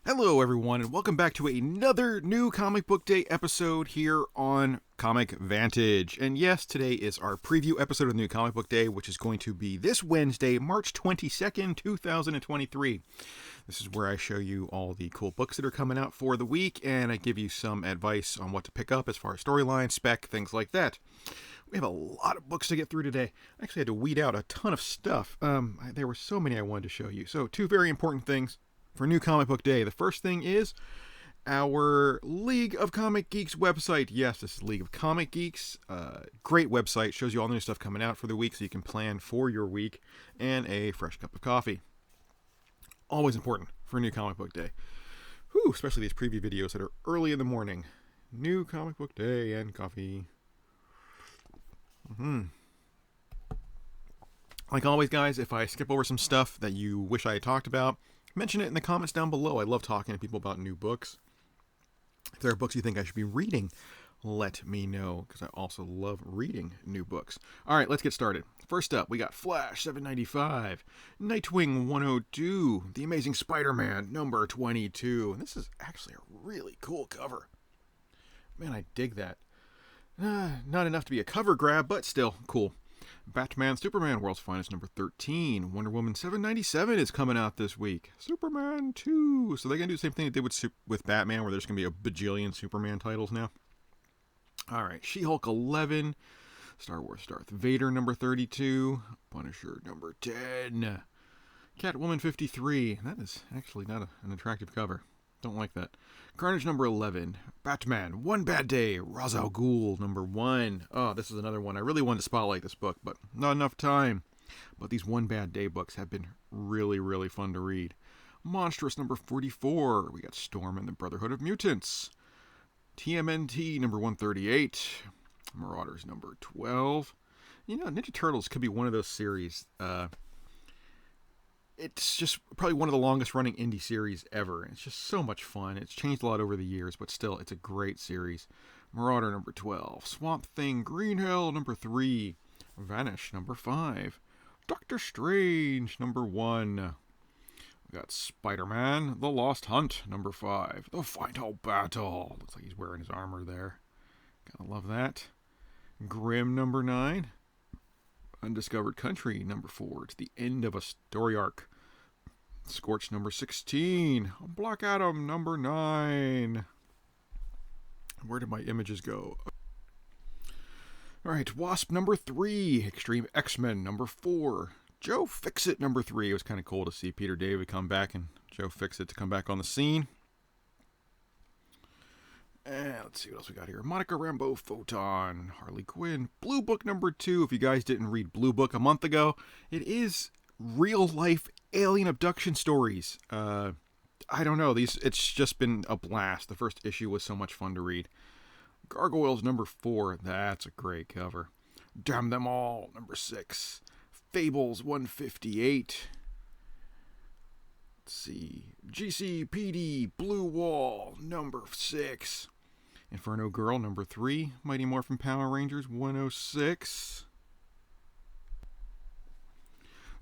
Hello, everyone, and welcome back to another new Comic Book Day episode here on Comic Vantage. And yes, today is our preview episode of the new Comic Book Day, which is going to be this Wednesday, March 22nd, 2023. This is where I show you all the cool books that are coming out for the week, and I give you some advice on what to pick up as far as storyline, spec, things like that. We have a lot of books to get through today. I actually had to weed out a ton of stuff. There were so many I wanted to show you. So, two very important things for New Comic Book Day. The first thing is our League of Comic Geeks website. Yes, this is League of Comic Geeks. Great website. Shows you all the new stuff coming out for the week so you can plan for your week, and a fresh cup of coffee. Always important for New Comic Book Day. Whew, especially these preview videos that are early in the morning. New Comic Book Day and coffee. Like always, guys, if I skip over some stuff that you wish I had talked about, mention it in the comments down below. I love talking to people about new books. If there are books you think I should be reading, let me know, because I also love reading new books. All right, let's get started. First up, we got Flash 795, Nightwing 102, The Amazing Spider-Man number 22. And this is actually a really cool cover. Man, I dig that. Not enough to be a cover grab, but still cool. Batman Superman World's Finest number 13. Wonder Woman 797 is coming out this week. Superman 2. So they're going to do the same thing they did with Batman, where there's going to be a bajillion Superman titles now. Alright, She-Hulk 11. Star Wars Darth Vader number 32. Punisher number 10. Catwoman 53. That is actually not an attractive cover. Don't like that. Carnage number 11. Batman, One Bad Day. Ra's al Ghul number 1. Oh, this is another one. I really wanted to spotlight this book, but not enough time. But these One Bad Day books have been really, really fun to read. Monstrous number 44. We got Storm and the Brotherhood of Mutants. TMNT number 138. Marauders number 12. You know, Ninja Turtles could be one of those series. It's just probably one of the longest running indie series ever. It's just so much fun. It's changed a lot over the years, but still, it's a great series. Marauder number 12. Swamp Thing Green Hill number 3. Vanish number 5. Doctor Strange number 1. We got Spider-Man The Lost Hunt number 5. The Final Battle. Looks like he's wearing his armor there. Gotta love that. Grimm number 9. Undiscovered Country number 4. It's the end of a story arc. Scorch number 16. Black Adam number 9. Where did my images go? Alright, Wasp number 3. Extreme X-Men number 4. Joe Fixit number 3. It was kind of cool to see Peter David come back and Joe Fixit to come back on the scene. And let's see what else we got here. Monica Rambeau Photon, Harley Quinn, Blue Book number 2. If you guys didn't read Blue Book a month ago, it is real life alien abduction stories. I don't know, it's just been a blast. The first issue was so much fun to read. Gargoyles number 4, that's a great cover. Damn Them All number 6. Fables 158. Let's see. GCPD Blue Wall number 6. Inferno Girl number 3. Mighty Morphin Power Rangers 106.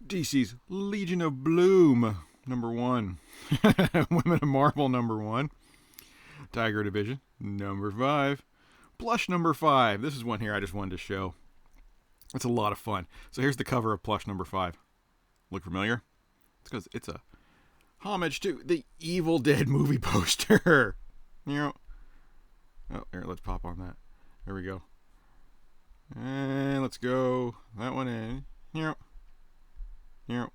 DC's Legion of Bloom number 1. Women of Marvel number 1. Tiger Division number 5. Plush number 5. This is one here I just wanted to show. It's a lot of fun. So here's the cover of Plush number 5. Look familiar? It's because it's a homage to the Evil Dead movie poster. You know. Oh, here, let's pop on that. There we go. And let's go that one in. Yep. Yep.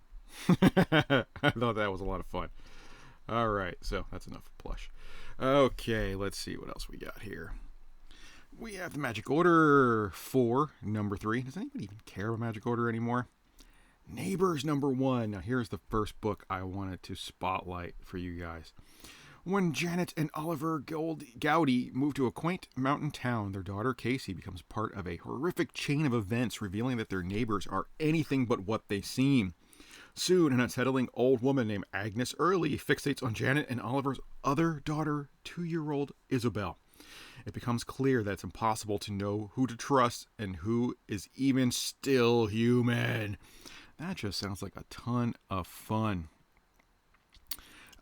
I thought that was a lot of fun. Alright, so that's enough Plush. Okay, let's see what else we got here. We have the Magic Order 4, number 3. Does anybody even care about Magic Order anymore? Neighbors number 1. Now here's the first book I wanted to spotlight for you guys. When Janet and Oliver Gowdy move to a quaint mountain town, their daughter Casey becomes part of a horrific chain of events revealing that their neighbors are anything but what they seem. Soon, an unsettling old woman named Agnes Early fixates on Janet and Oliver's other daughter, 2-year-old Isabel. It becomes clear that it's impossible to know who to trust and who is even still human. That just sounds like a ton of fun.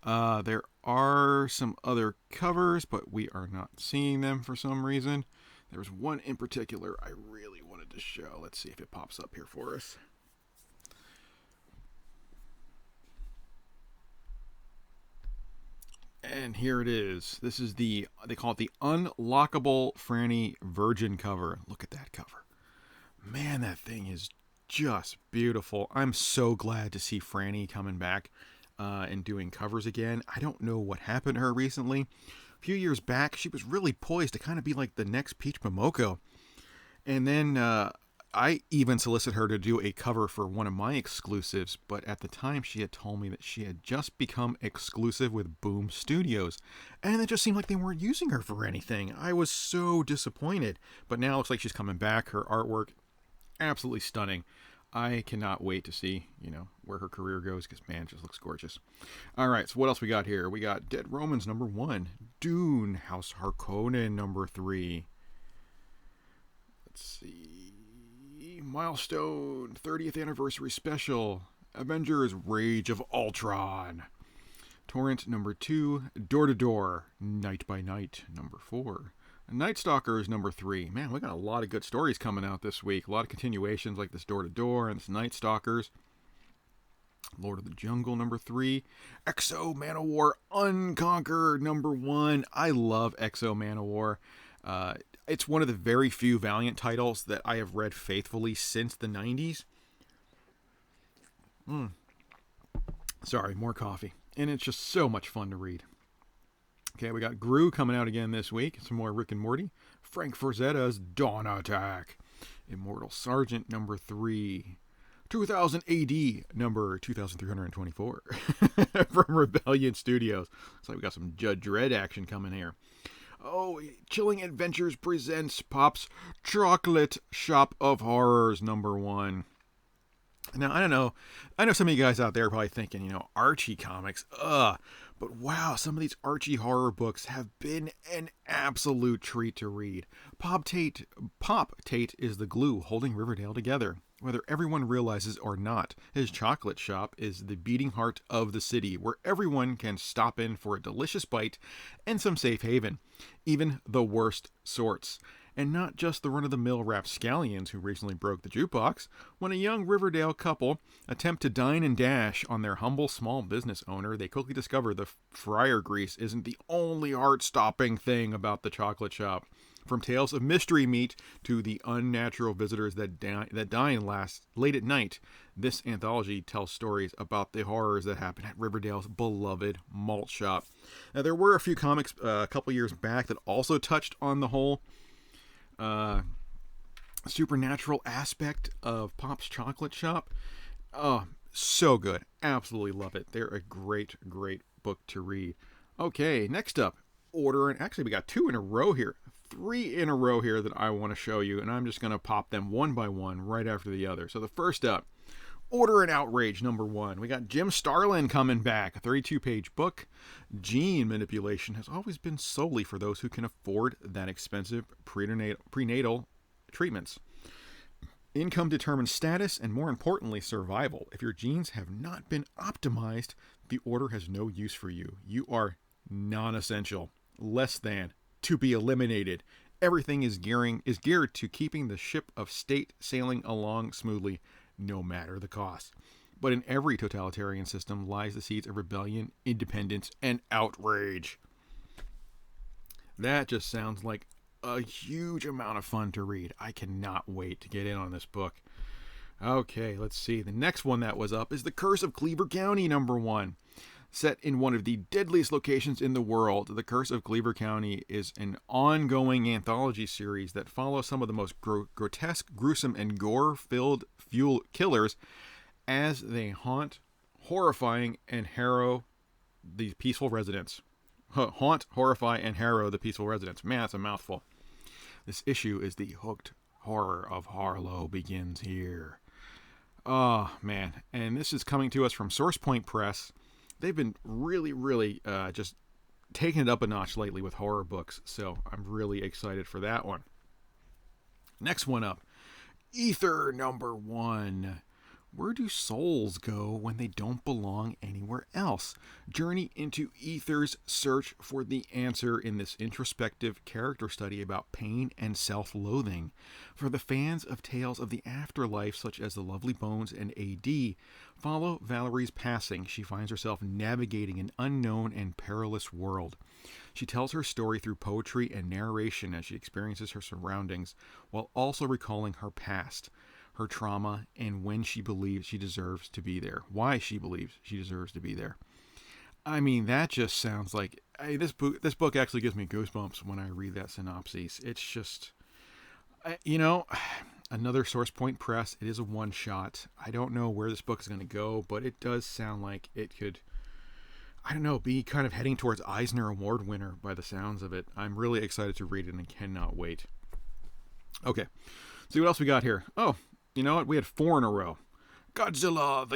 There are some other covers, but we are not seeing them for some reason. There was one in particular I really wanted to show. Let's see if it pops up here for us. And here it is. This is they call it the Unlockable Franny Virgin cover. Look at that cover. Man, that thing is just beautiful. I'm so glad to see Franny coming back and doing covers again. I don't know what happened to her recently. A few years back, she was really poised to kind of be like the next Peach Momoko. And then I even solicited her to do a cover for one of my exclusives, but at the time she had told me that she had just become exclusive with Boom Studios, and it just seemed like they weren't using her for anything. I was so disappointed, but now it looks like she's coming back. Her artwork, absolutely stunning. I cannot wait to see, where her career goes, because, man, it just looks gorgeous. All right, so what else we got here? We got Dead Romans #1, Dune, House Harkonnen #3. Let's see. Milestone 30th Anniversary Special. Avengers Rage of Ultron. Torrent #2. Door to Door. Night by Night #4. Night Stalkers #3. Man, we got a lot of good stories coming out this week. A lot of continuations like this Door to Door and this Night Stalkers. Lord of the Jungle #3. Exo Manowar Unconquered #1. I love Exo Manowar. It's one of the very few Valiant titles that I have read faithfully since the 90s. Sorry, more coffee. And it's just so much fun to read. Okay, we got Gru coming out again this week. Some more Rick and Morty. Frank Forzetta's Dawn Attack. Immortal Sergeant #3. 2000 AD number 2324 from Rebellion Studios. Looks like we got some Judge Dredd action coming here. Oh, Chilling Adventures presents Pop's Chocolate Shop of Horrors #1. Now, I don't know. I know some of you guys out there are probably thinking, Archie comics, ugh. But wow, some of these Archie horror books have been an absolute treat to read. Pop Tate is the glue holding Riverdale together. Whether everyone realizes or not, his chocolate shop is the beating heart of the city, where everyone can stop in for a delicious bite and some safe haven, even the worst sorts. And not just the run-of-the-mill rapscallions who recently broke the jukebox. When a young Riverdale couple attempt to dine and dash on their humble small business owner, they quickly discover the fryer grease isn't the only heart-stopping thing about the chocolate shop. From tales of mystery meat to the unnatural visitors that dine late at night, this anthology tells stories about the horrors that happen at Riverdale's beloved malt shop. Now, there were a few comics a couple years back that also touched on the whole supernatural aspect of Pop's Chocolate Shop. Oh, so good. Absolutely love it. They're a great, great book to read. Okay, next up, actually we got 2 in a row here. 3 in a row here that I want to show you, and I'm just going to pop them one by one right after the other. So the first up, Order and Outrage #1. We got Jim Starlin coming back, a 32-page book. Gene manipulation has always been solely for those who can afford that expensive prenatal treatments. Income determines status and, more importantly, survival. If your genes have not been optimized, the Order has no use for you. You are non-essential, less than, to be eliminated. Everything is geared to keeping the ship of state sailing along smoothly, no matter the cost. But in every totalitarian system lies the seeds of rebellion, independence, and outrage. That just sounds like a huge amount of fun to read. I cannot wait to get in on this book. Okay, let's see. The next one that was up is The Curse of Cleaver County #1. Set in one of the deadliest locations in the world, The Curse of Cleaver County is an ongoing anthology series that follows some of the most grotesque, gruesome, and gore-filled killers as they haunt, horrify, and harrow the peaceful residents. Horrify, and harrow the peaceful residents. Man, that's a mouthful. This issue is the hooked horror of Harlow begins here. Oh, man. And this is coming to us from Source Point Press. They've been really, really just taking it up a notch lately with horror books, so I'm really excited for that one. Next one up, Ether #1. Where do souls go when they don't belong anywhere else? Journey into Ether's search for the answer in this introspective character study about pain and self-loathing. For the fans of tales of the afterlife, such as The Lovely Bones and A.D., follow Valerie's passing. She finds herself navigating an unknown and perilous world. She tells her story through poetry and narration as she experiences her surroundings, while also recalling her past, her trauma, and when she believes she deserves to be there. Why she believes she deserves to be there. I mean, that just sounds like this book actually gives me goosebumps when I read that synopsis. It's just, another Source Point Press. It is a one-shot. I don't know where this book is going to go, but it does sound like it could, be kind of heading towards Eisner Award winner by the sounds of it. I'm really excited to read it and cannot wait. Okay, see what else we got here. Oh, you know what? We had 4 in a row. Godzilla,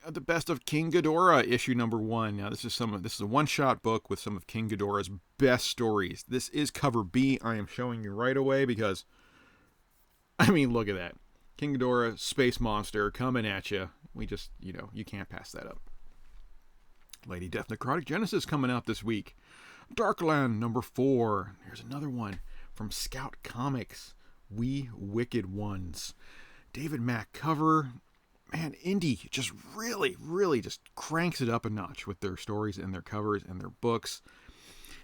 the best of King Ghidorah, issue number 1. Now this is a one-shot book with some of King Ghidorah's best stories. This is cover B. I am showing you right away because, look at that. King Ghidorah, space monster, coming at you. We just, you can't pass that up. Lady Death Necrotic Genesis coming out this week. Darkland number 4. Here's another one from Scout Comics. We Wicked Ones. David Mack cover. Man, Indie just really just cranks it up a notch with their stories and their covers and their books.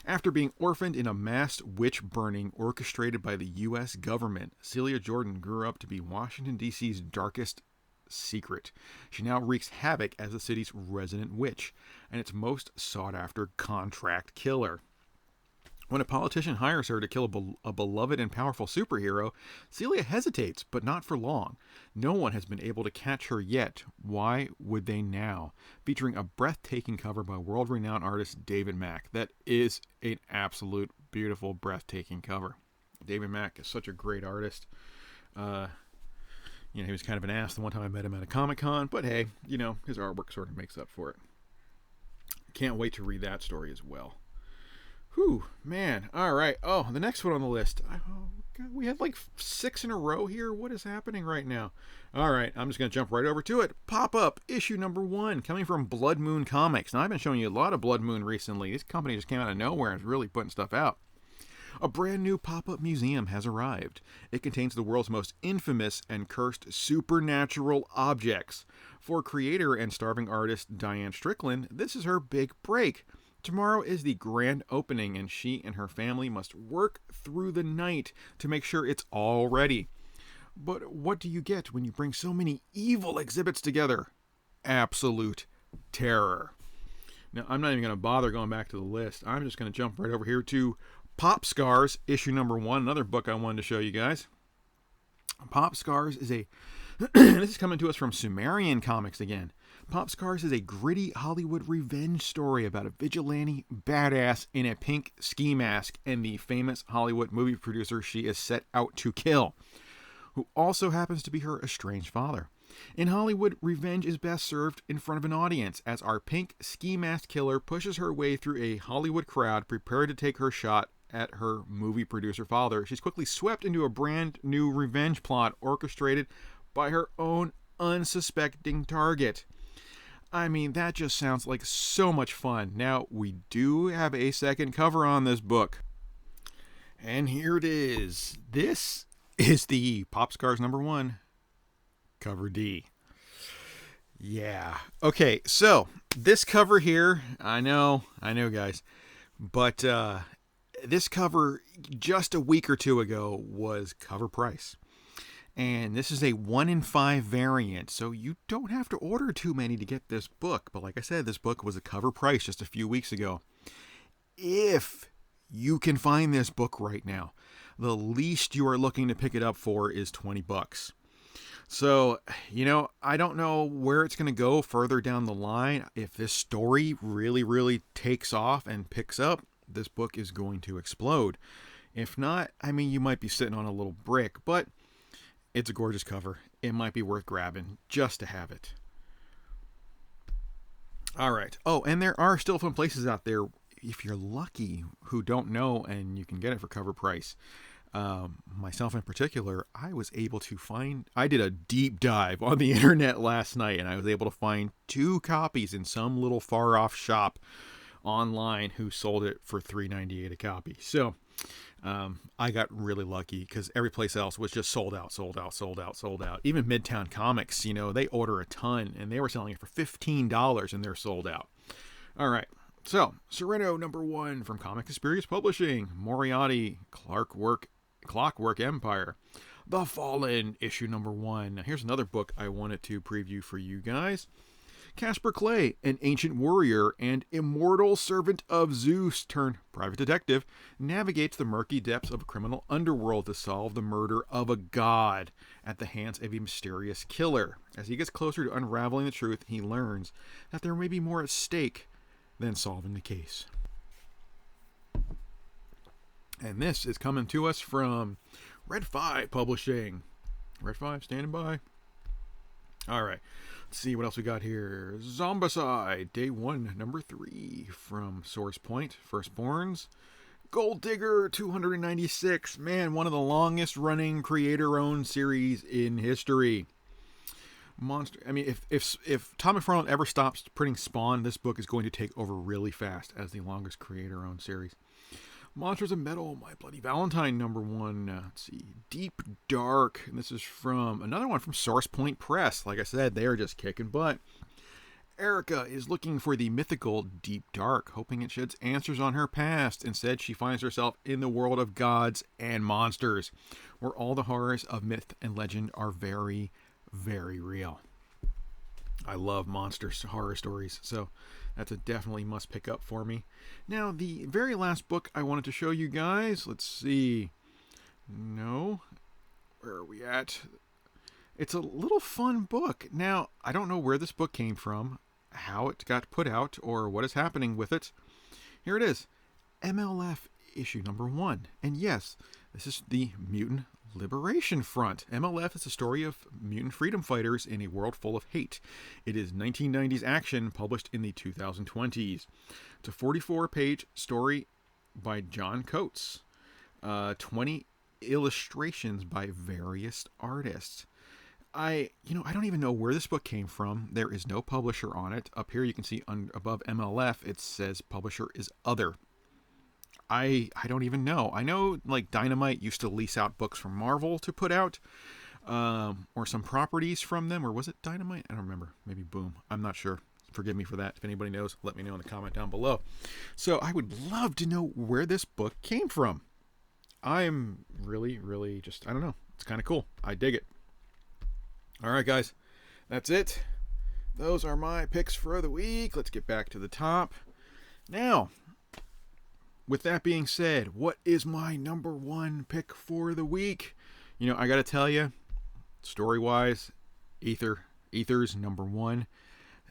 After being orphaned in a mass witch burning orchestrated by the U.S. government, Celia Jordan grew up to be Washington, D.C.'s darkest secret. She now wreaks havoc as the city's resident witch and its most sought-after contract killer. When a politician hires her to kill a beloved and powerful superhero, Celia hesitates, but not for long. No one has been able to catch her yet. Why would they now? Featuring a breathtaking cover by world-renowned artist David Mack. That is an absolute beautiful, breathtaking cover. David Mack is such a great artist. He was kind of an ass the one time I met him at a Comic-Con, but hey, his artwork sort of makes up for it. Can't wait to read that story as well. Whew, man. All right. Oh, the next one on the list. God, we had like 6 in a row here. What is happening right now? All right. I'm just going to jump right over to it. Pop-Up, issue number 1, coming from Blood Moon Comics. Now, I've been showing you a lot of Blood Moon recently. This company just came out of nowhere and is really putting stuff out. A brand new pop-up museum has arrived. It contains the world's most infamous and cursed supernatural objects. For creator and starving artist Diane Strickland, this is her big break. Tomorrow is the grand opening, and she and her family must work through the night to make sure it's all ready. But what do you get when you bring so many evil exhibits together? Absolute terror. Now, I'm not even going to bother going back to the list. I'm just going to jump right over here to Pop Scars, issue number 1, another book I wanted to show you guys. Pop Scars is this is coming to us from Sumerian Comics again. Pop Scars is a gritty Hollywood revenge story about a vigilante badass in a pink ski mask and the famous Hollywood movie producer she is set out to kill, who also happens to be her estranged father. In Hollywood, revenge is best served in front of an audience as our pink ski mask killer pushes her way through a Hollywood crowd prepared to take her shot at her movie producer father. She's quickly swept into a brand new revenge plot orchestrated by her own unsuspecting target. That just sounds like so much fun. Now, we do have a second cover on this book. And here it is. This is the Pop Scars number 1, cover D. Yeah. Okay, so this cover here, I know, guys. But this cover just a week or 2 ago was cover price. And this is a 1 in 5 variant, so you don't have to order too many to get this book. But like I said, this book was a cover price just a few weeks ago. If you can find this book right now, the least you are looking to pick it up for is $20. So, I don't know where it's going to go further down the line. If this story really takes off and picks up, this book is going to explode. If not, you might be sitting on a little brick, but it's a gorgeous cover. It might be worth grabbing just to have it. All right. Oh, and there are still some places out there, if you're lucky, who don't know and you can get it for cover price. Myself in particular, I did a deep dive on the internet last night, and I was able to find 2 copies in some little far off shop online who sold it for $3.98 a copy. So I got really lucky because every place else was just sold out, sold out, sold out, sold out. Even Midtown Comics, they order a ton, and they were selling it for $15, and they're sold out. All right. So, Sereno #1 from Comic Experience Publishing, Moriarty, Clockwork Empire, The Fallen, issue #1. Now, here's another book I wanted to preview for you guys. Casper Clay, an ancient warrior and immortal servant of Zeus turned private detective, navigates the murky depths of a criminal underworld to solve the murder of a god at the hands of a mysterious killer. As he gets closer to unraveling the truth, he learns that there may be more at stake than solving the case. And this is coming to us from Red 5 Publishing. Red 5, standing by. All right. Let's see what else we got here. Zombicide, Day 1, #3 from Source Point, Firstborns. Gold Digger 296. Man, one of the longest running creator-owned series in history. If Tom McFarlane ever stops printing Spawn, this book is going to take over really fast as the longest creator-owned series. Monsters of Metal, My Bloody Valentine #1. Let's see, Deep Dark. And this is from another one from Source Point Press. Like I said, they are just kicking butt. Erica is looking for the mythical Deep Dark, hoping it sheds answers on her past. Instead, she finds herself in the world of gods and monsters, where all the horrors of myth and legend are very, very real. I love monster horror stories, so that's a definitely must pick up for me. Now, the very last book I wanted to show you guys, let's see. No, where are we at? It's a little fun book. Now, I don't know where this book came from, how it got put out, or what is happening with it. Here it is, MLF issue #1. And yes, this is the Mutant Liberation Front. MLF is a story of mutant freedom fighters in a world full of hate. It is 1990s action published in the 2020s. It's a 44-page story by John Coates. 20 illustrations by various artists. I don't even know where this book came from. There is no publisher on it. Up here you can see above MLF it says publisher is other. I don't even know. I know like Dynamite used to lease out books from Marvel to put out, or some properties from them, or was it Dynamite? I don't remember. Maybe Boom. I'm not sure. Forgive me for that. If anybody knows, let me know in the comment down below. So I would love to know where this book came from. I'm really, really just, I don't know. It's kind of cool. I dig it. All right, guys. That's it. Those are my picks for the week. Let's get back to the top. Now, with that being said, what is my #1 pick for the week? I got to tell you, story-wise, Ether's #1.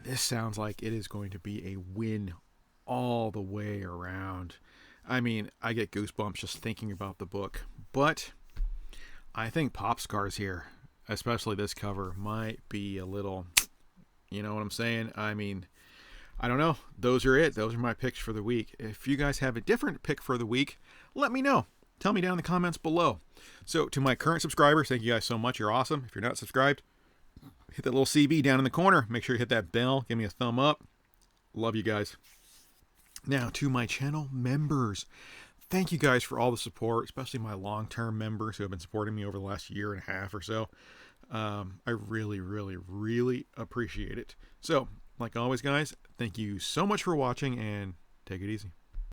This sounds like it is going to be a win all the way around. I mean, I get goosebumps just thinking about the book. But I think Pop Scars here, especially this cover, might be a little, you know what I'm saying? I mean, I don't know. Those are it. Those are my picks for the week. If you guys have a different pick for the week, let me know. Tell me down in the comments below. So to my current subscribers, thank you guys so much. You're awesome. If you're not subscribed, hit that little CB down in the corner. Make sure you hit that bell. Give me a thumb up. Love you guys. Now to my channel members. Thank you guys for all the support, especially my long-term members who have been supporting me over the last year and a half or so. I really, really, really appreciate it. So, like always, guys, thank you so much for watching, and take it easy.